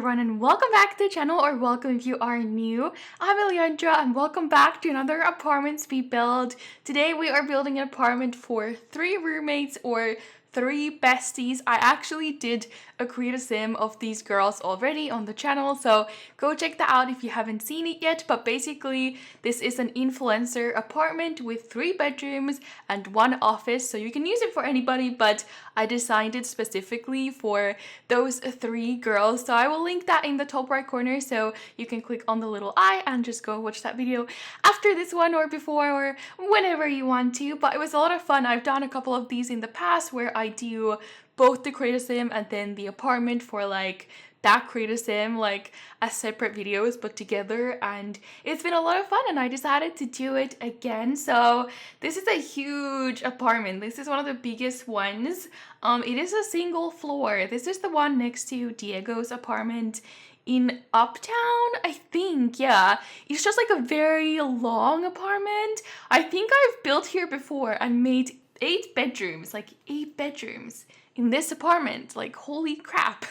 everyone, and welcome back to the channel, or welcome if you are new. I'm Elliandra and welcome back to another apartment we build. Today we are building an apartment for 3 roommates or 3 besties. I actually did a creative sim of these girls already on the channel, so go check that out if you haven't seen it yet. But basically this is an influencer apartment with 3 bedrooms and 1 office, so you can use it for anybody, but I designed it specifically for those 3 girls. So I will link that in the top right corner, so you can click on the little eye and just go watch that video after this one or before or whenever you want to. But it was a lot of fun. I've done a couple of these in the past where I do both the creative sim and then the apartment for like that creative sim, like as separate videos but together, and it's been a lot of fun and I decided to do it again. So this is a huge apartment. This is one of the biggest ones. It is a single floor. This is the one next to Diego's apartment in Uptown, I think. Yeah, it's just like a very long apartment. I think I've built here before and made 8 bedrooms, like 8 bedrooms in this apartment. Like, holy crap.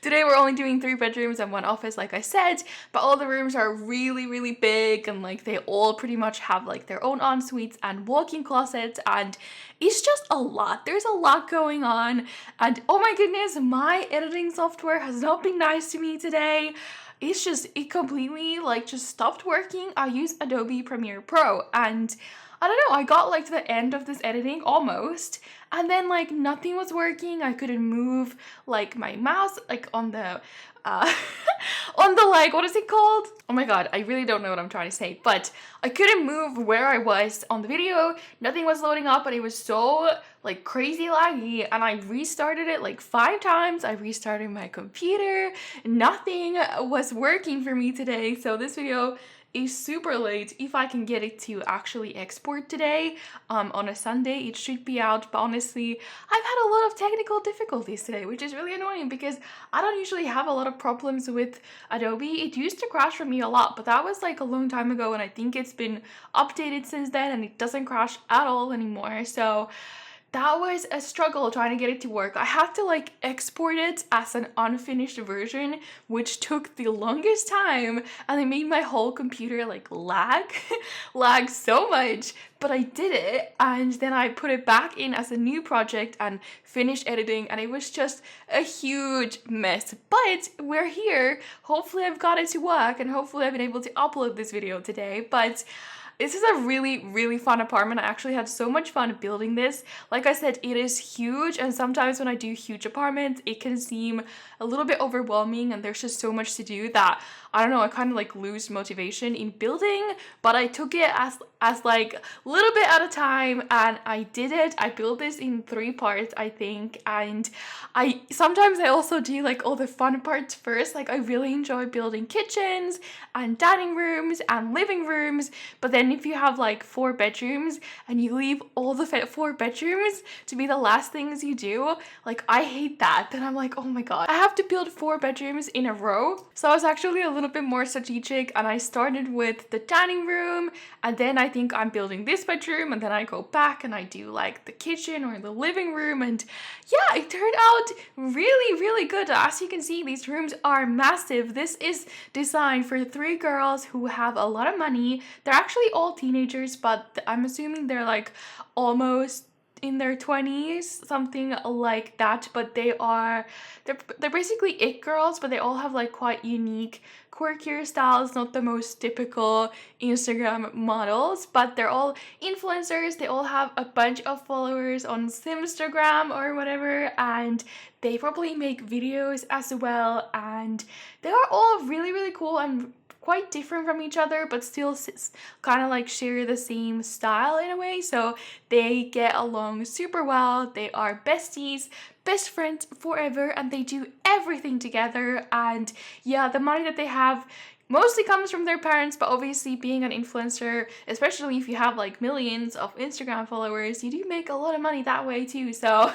Today we're only doing 3 bedrooms and 1 office, like I said, but all the rooms are really big, and like they all pretty much have like their own en-suites and walk-in closets, and it's just a lot. There's a lot going on, and oh my goodness, my editing software has not been nice to me today. It completely like just stopped working. I use Adobe Premiere Pro, and I don't know, I got like to the end of this editing almost, and then like nothing was working. I couldn't move like my mouse like on the on the, like, what is it called? Oh my god, I really don't know what I'm trying to say, but I couldn't move where I was on the video. Nothing was loading up, and it was so like crazy laggy, and I restarted it like 5 times. I restarted my computer. Nothing was working for me today, so this video is super late. If I can get it to actually export today on a Sunday, it should be out. But honestly, I've had a lot of technical difficulties today, which is really annoying because I don't usually have a lot of problems with Adobe. It used to crash for me a lot, but that was like a long time ago, and I think it's been updated since then and it doesn't crash at all anymore. So that was a struggle trying to get it to work. I had to like export it as an unfinished version, which took the longest time, and it made my whole computer like lag so much. But I did it, and then I put it back in as a new project and finished editing, and it was just a huge mess. But we're here. Hopefully I've got it to work, and hopefully I've been able to upload this video today. But this is a really fun apartment. I actually had so much fun building this. Like I said, it is huge, and sometimes when I do huge apartments, it can seem a little bit overwhelming, and there's just so much to do that, I don't know, I kind of like lose motivation in building. But I took it as like a little bit at a time, and I did it. I built this in 3 parts, I think, and sometimes I also do like all the fun parts first. Like, I really enjoy building kitchens and dining rooms and living rooms, but then if you have like 4 bedrooms and you leave all the 4 bedrooms to be the last things you do, like I hate that. Then I'm like, oh my god, I have to build 4 bedrooms in a row. So I was actually a little bit more strategic, and I started with the dining room, and then I think I'm building this bedroom, and then I go back and I do like the kitchen or the living room, and yeah, it turned out really good. As you can see, these rooms are massive. This is designed for 3 girls who have a lot of money. They're actually all teenagers, but I'm assuming they're like almost in their 20s, something like that. But they're basically it girls, but they all have like quite unique, quirkier styles, not the most typical Instagram models, but they're all influencers. They all have a bunch of followers on Simstagram or whatever, and they probably make videos as well, and they are all really cool and quite different from each other, but still kind of like share the same style in a way. So they get along super well. They are besties, best friends forever, and they do everything together. And yeah, the money that they have mostly comes from their parents, but obviously being an influencer, especially if you have like millions of Instagram followers, you do make a lot of money that way too. So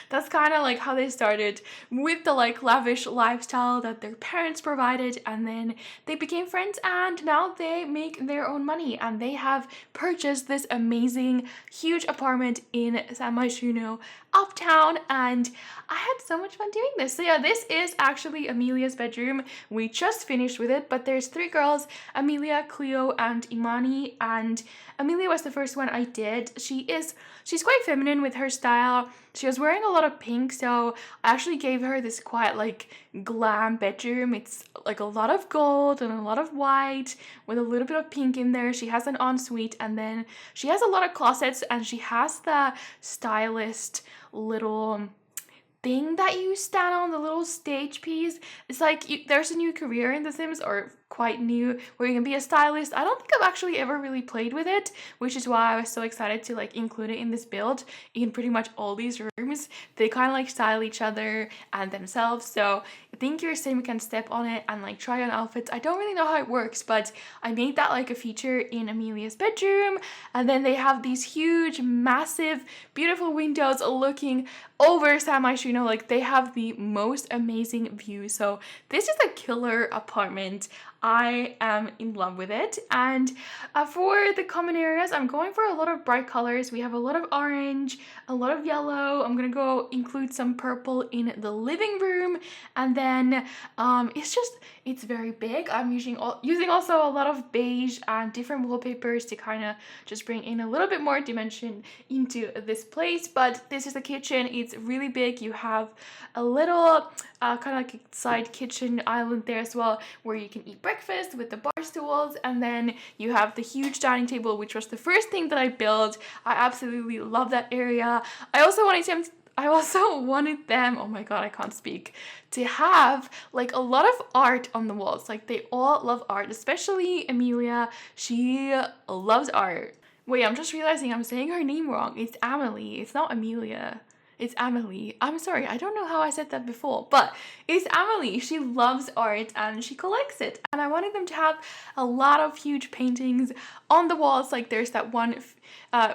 that's kind of like how they started, with the like lavish lifestyle that their parents provided, and then they became friends, and now they make their own money, and they have purchased this amazing huge apartment in San Myshuno uptown, and I had so much fun doing this. So yeah, this is actually Amelia's bedroom. We just finished with it, but there's three girls: Amelia, Cleo, and Imani. And Amelia was the first one I did. She's quite feminine with her style. She was wearing a lot of pink, so I actually gave her this quite like glam bedroom. It's like a lot of gold and a lot of white with a little bit of pink in there. She has an ensuite, and then she has a lot of closets, and she has the stylist little thing that you stand on, the little stage piece. It's like there's a new career in The Sims, or quite new, where you can be a stylist. I don't think I've actually ever really played with it, which is why I was so excited to like include it in this build. In pretty much all these rooms, they kind of like style each other and themselves. So I think your sim can step on it and like try on outfits. I don't really know how it works, but I made that like a feature in Amelia's bedroom. And then they have these huge, massive, beautiful windows looking over San Myshuno. Like they have the most amazing view. So this is a killer apartment. I am in love with it. And for the common areas, I'm going for a lot of bright colors. We have a lot of orange, a lot of yellow. I'm gonna go include some purple in the living room, and then it's very big. I'm using also a lot of beige and different wallpapers to kind of just bring in a little bit more dimension into this place. But this is the kitchen. It's really big. You have a little kind of like a side kitchen island there as well, where you can eat breakfast with the bar stools, and then you have the huge dining table, which was the first thing that I built. I absolutely love that area. I also wanted them, oh my god, I can't speak, to have like a lot of art on the walls. Like they all love art, especially Amelia. She loves art. Wait, I'm just realizing I'm saying her name wrong. It's Amelie, it's not Amelia. It's Amelie. I'm sorry, I don't know how I said that before, but it's Amelie. She loves art and she collects it. And I wanted them to have a lot of huge paintings on the walls. Like there's that one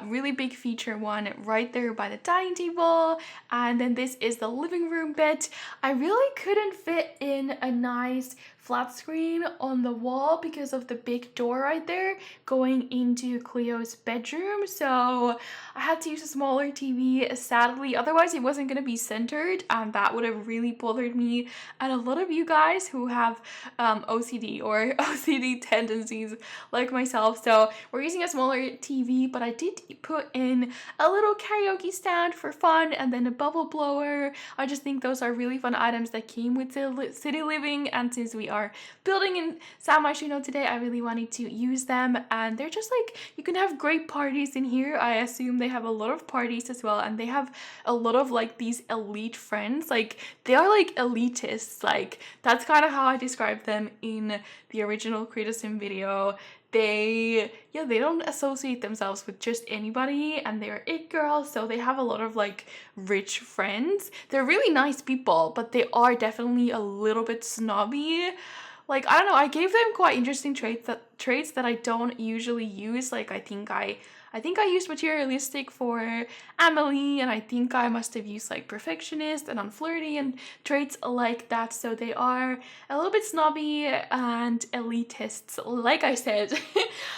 really big feature one right there by the dining table. And then this is the living room bit. I really couldn't fit in a nice flat screen on the wall because of the big door right there going into Cleo's bedroom, so I had to use a smaller TV, sadly. Otherwise it wasn't going to be centered, and that would have really bothered me and a lot of you guys who have OCD or OCD tendencies like myself. So we're using a smaller TV, but I did put in a little karaoke stand for fun, and then a bubble blower. I just think those are really fun items that came with city living, and since we are building in San Myshuno today, I really wanted to use them. And they're just like, you can have great parties in here. I assume they have a lot of parties as well, and they have a lot of like these elite friends. Like they are like elitists. Like that's kind of how I described them in the original Create a Sim video. They don't associate themselves with just anybody, and they're it girls, so they have a lot of like rich friends. They're really nice people, but they are definitely a little bit snobby. Like I don't know, I gave them quite interesting traits that I don't usually use. Like I think I used materialistic for Amelie, and I think I must have used like perfectionist and unflirty and traits like that. So they are a little bit snobby and elitists, like I said.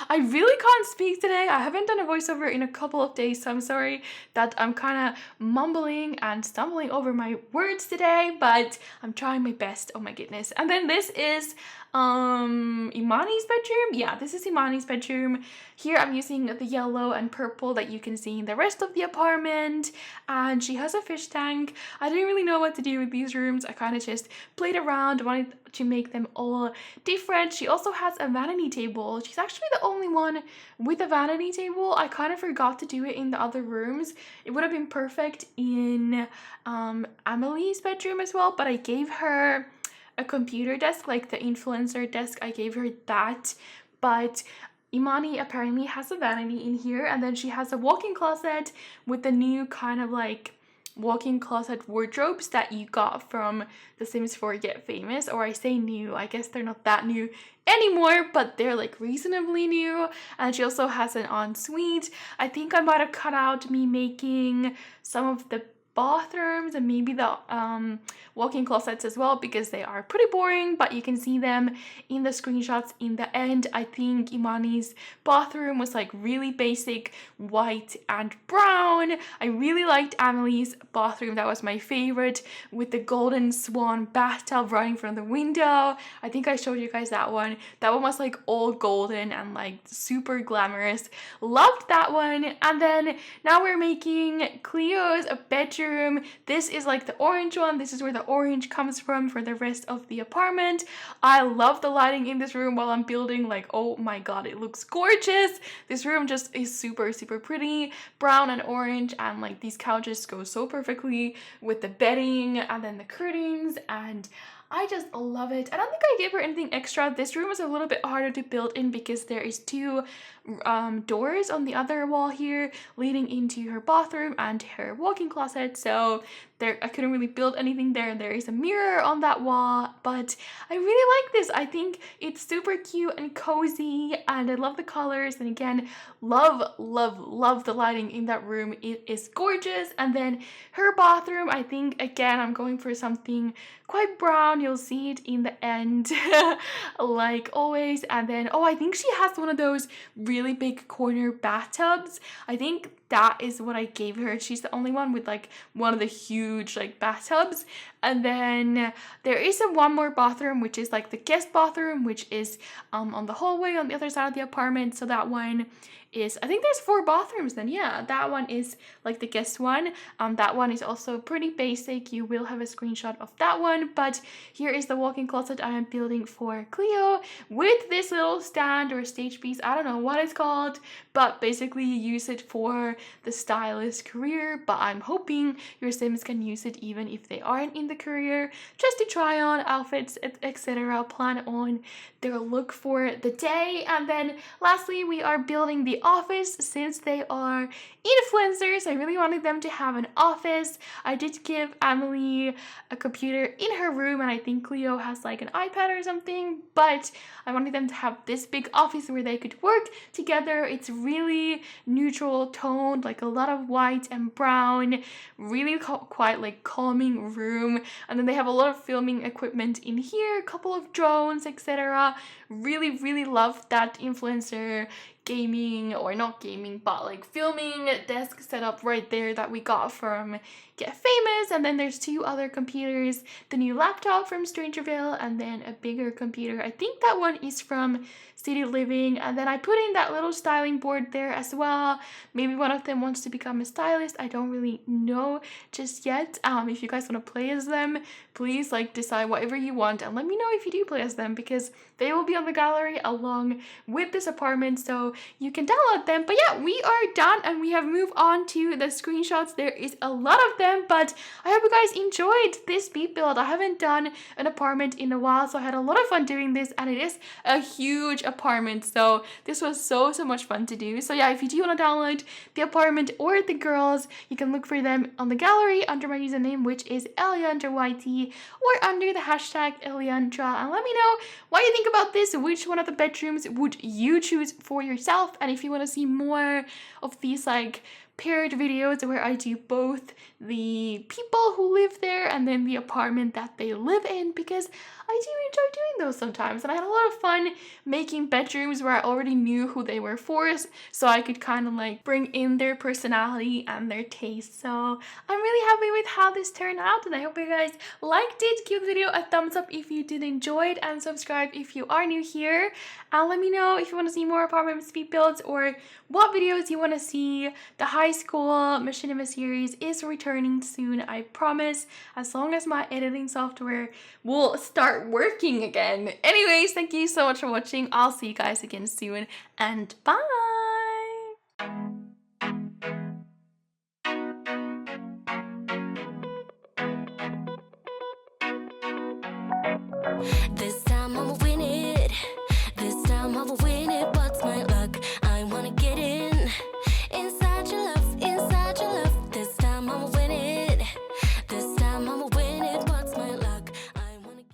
I really can't speak today. I haven't done a voiceover in a couple of days, so I'm sorry that I'm kind of mumbling and stumbling over my words today, but I'm trying my best. Oh my goodness. And then this is Imani's bedroom. Yeah, this is Imani's bedroom. Here I'm using the yellow and purple that you can see in the rest of the apartment, and she has a fish tank. I didn't really know what to do with these rooms. I kind of just played around, wanted to make them all different. She also has a vanity table. She's actually the only one with a vanity table. I kind of forgot to do it in the other rooms. It would have been perfect in Amelie's bedroom as well, but I gave her a computer desk, like the influencer desk. I gave her that, but Imani apparently has a vanity in here, and then she has a walk-in closet with the new kind of like walk-in closet wardrobes that you got from The Sims 4 Get Famous. Or I say new, I guess they're not that new anymore, but they're like reasonably new. And she also has an ensuite. I think I might have cut out me making some of the bathrooms and maybe the walk-in closets as well, because they are pretty boring, but you can see them in the screenshots in the end. I think Imani's bathroom was like really basic white and brown. I really liked Emily's bathroom. That was my favorite, with the golden swan bathtub right in front of the window. I think I showed you guys that one. That one was like all golden and like super glamorous. Loved that one. And then now we're making Cleo's bedroom. This is like the orange one. This is where the orange comes from for the rest of the apartment. I love the lighting in this room while I'm building. Like, oh my god, it looks gorgeous. This room just is super pretty, brown and orange, and like these couches go so perfectly with the bedding and then the curtains, and I just love it. I don't think I gave her anything extra. This room is a little bit harder to build in because there is two doors on the other wall here leading into her bathroom and her walk-in closet, so there I couldn't really build anything there. There is a mirror on that wall, but I really like this. I think it's super cute and cozy, and I love the colors, and again, love the lighting in that room. It is gorgeous. And then her bathroom, I think again I'm going for something quite brown. You'll see it in the end like always. And then I think she has one of those really big corner bathtubs. I think that is what I gave her. She's the only one with like one of the huge like bathtubs. And then there is one more bathroom, which is like the guest bathroom, which is on the hallway on the other side of the apartment. So that one is, I think there's 4 bathrooms then. Yeah, that one is like the guest one. That one is also pretty basic. You will have a screenshot of that one. But here is the walk-in closet I am building for Cleo with this little stand or stage piece. I don't know what it's called, but basically you use it for the stylist career. But I'm hoping your Sims can use it even if they aren't in the career, just to try on outfits, etc., plan on their look for the day. And then lastly, we are building the office. Since they are influencers, I really wanted them to have an office. I did give Emily a computer in her room, and I think Cleo has like an iPad or something, but I wanted them to have this big office where they could work together. It's really neutral toned, like a lot of white and brown, really quite like calming room. And then they have a lot of filming equipment in here, a couple of drones, etc. Really love that influencer gaming, or not gaming, but like filming desk setup right there that we got from Get Famous. And then there's 2 other computers, the new laptop from Strangerville, and then a bigger computer. I think that one is from City Living. And then I put in that little styling board there as well. Maybe one of them wants to become a stylist. I don't really know just yet. If you guys want to play as them, please like decide whatever you want and let me know if you do play as them, because they will be on the gallery along with this apartment, so you can download them. But yeah, we are done and we have moved on to the screenshots. There is a lot of them, but I hope you guys enjoyed this beat build. I haven't done an apartment in a while, so I had a lot of fun doing this, and it is a huge apartment, so this was so much fun to do. So yeah, if you do want to download the apartment or the girls, you can look for them on the gallery under my username, which is ElliandraYT, or under the hashtag Elliandra, and let me know what you think about this. Which one of the bedrooms would you choose for yourself? And if you want to see more of these like paired videos where I do both the people who live there and then the apartment that they live in, because I do enjoy doing those sometimes. And I had a lot of fun making bedrooms where I already knew who they were for, so I could kind of like bring in their personality and their taste. So I'm really happy with how this turned out, and I hope you guys liked it. Give the video a thumbs up if you did enjoy it, and subscribe if you are new here. And let me know if you want to see more apartment speed builds or what videos you want to see. The high school machinima series is returning soon, I promise, as long as my editing software will start working again. Anyways, thank you so much for watching. I'll see you guys again soon, and bye! This